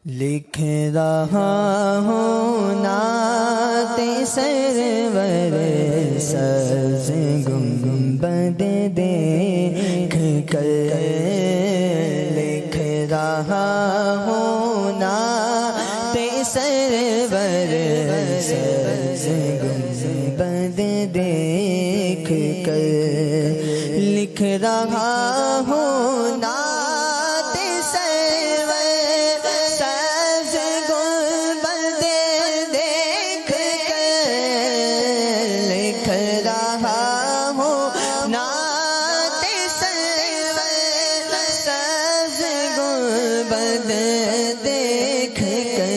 لکھ رہا ہوں نعت سرور سبز گنبد دیکھ کر، لکھ رہا ہوں نعت سرور سبز گنبد دیکھ کر، لکھ رہا ہوں نعت سرور سبز گنبد دیکھ کر، لکھ رہا ہوں نعت سرور سبز گنبد دیکھ کر،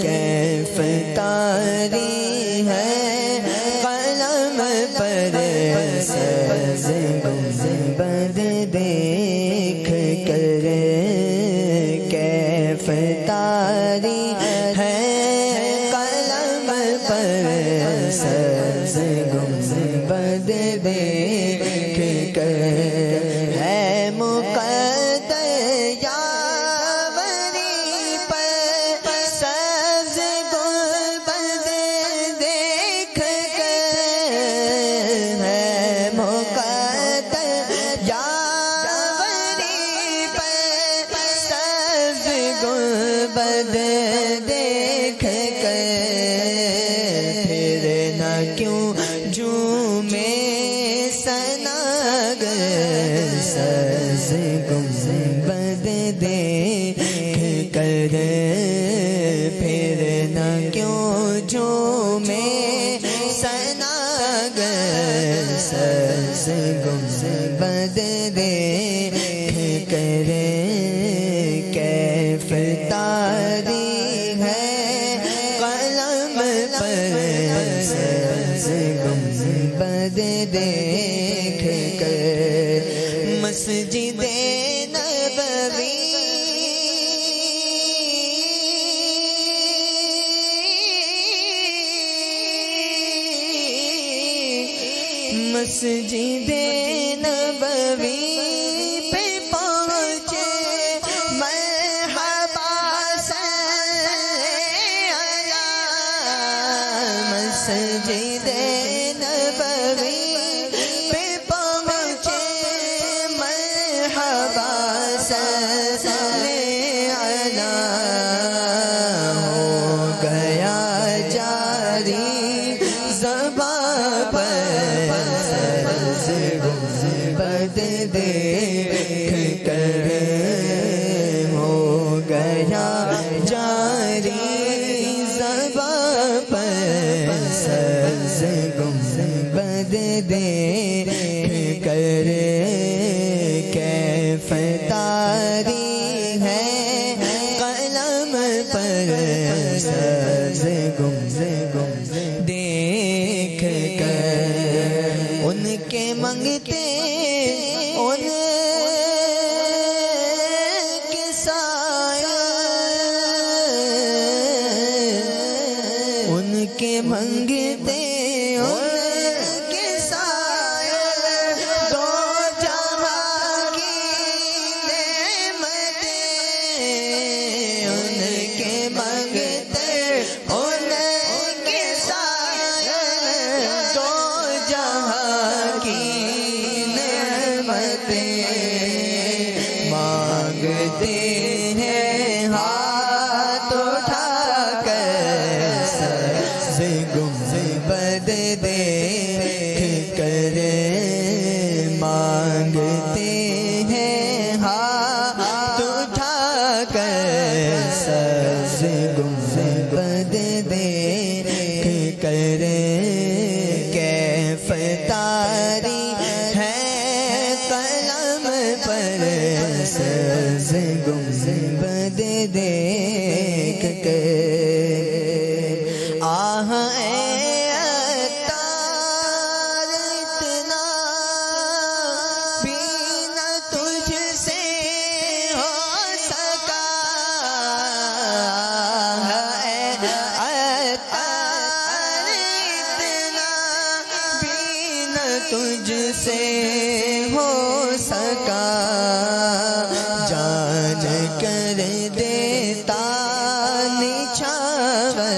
کیف طاری ہے قلم پر سبز گنبد دیکھ کر، کیف طاری ہے قلم پر سبز گنبد دیکھ کر، ہے مقدر یاوری پر سبز گنبد دیکھ کر، ہے مقدر یاوری پر سبز گنبد دیکھ کر، پھر نہ کیوں جھومے ثناگر سبز گنبد دیکھ کر، پھر نہ کیوں جھومے ثناگر سبز گنبد دیکھ کر، کیف طاری ہے قلم پر سبز گنبد دیکھ کر، مسجد نبوی مسجد نبوی پہ پہنچے مرحبا صلی اللہ، مسجد نبوی پہ پہنچے مرحبا صلی اللہ، ہو گیا جاری زباں پر سبز گنبد دیکھ کر، ہو گیا جاری زباں پر سبز گنبد دیکھ کر، کیف طاری ہے قلم پر سبز گنبد دیکھ کر، ان کے منگتے ان کے سایہ، ان کے منگتے ان کے سایہ، دو جہاں کی نعمتیں، ان کے منگتے ان کے سایہ، دو جہاں کی نعمتیں، مانگتے ہیں ہاتھ اٹھا کر سبز گنبد دیکھ کر، مانگتے ہیں ہاتھ اٹھا کر سبز گنبد دیکھ کر، کیف طاری ہے قلم پر سبز گنبد دیکھ کر، آہ اے عطار اتنا بھی نہ تجھ سے ہو سکا، اے عطار اتنا بھی نہ تجھ سے ہو سکا، جان کر دیتا نچھاور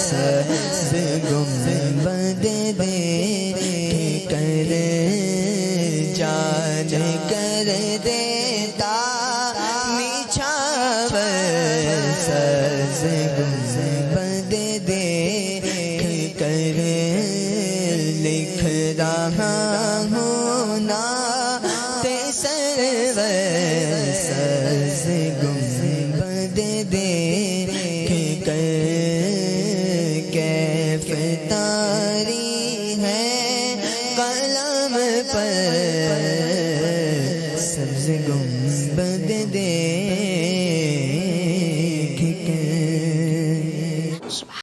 سبز گنبد دیکھ کر جان کر دیتا نچھاور سبز گنبد دیکھ کر لکھ رہا ہوں نعت سرور سبز گنبد دیکھ کر کیف طاری ہے قلم پر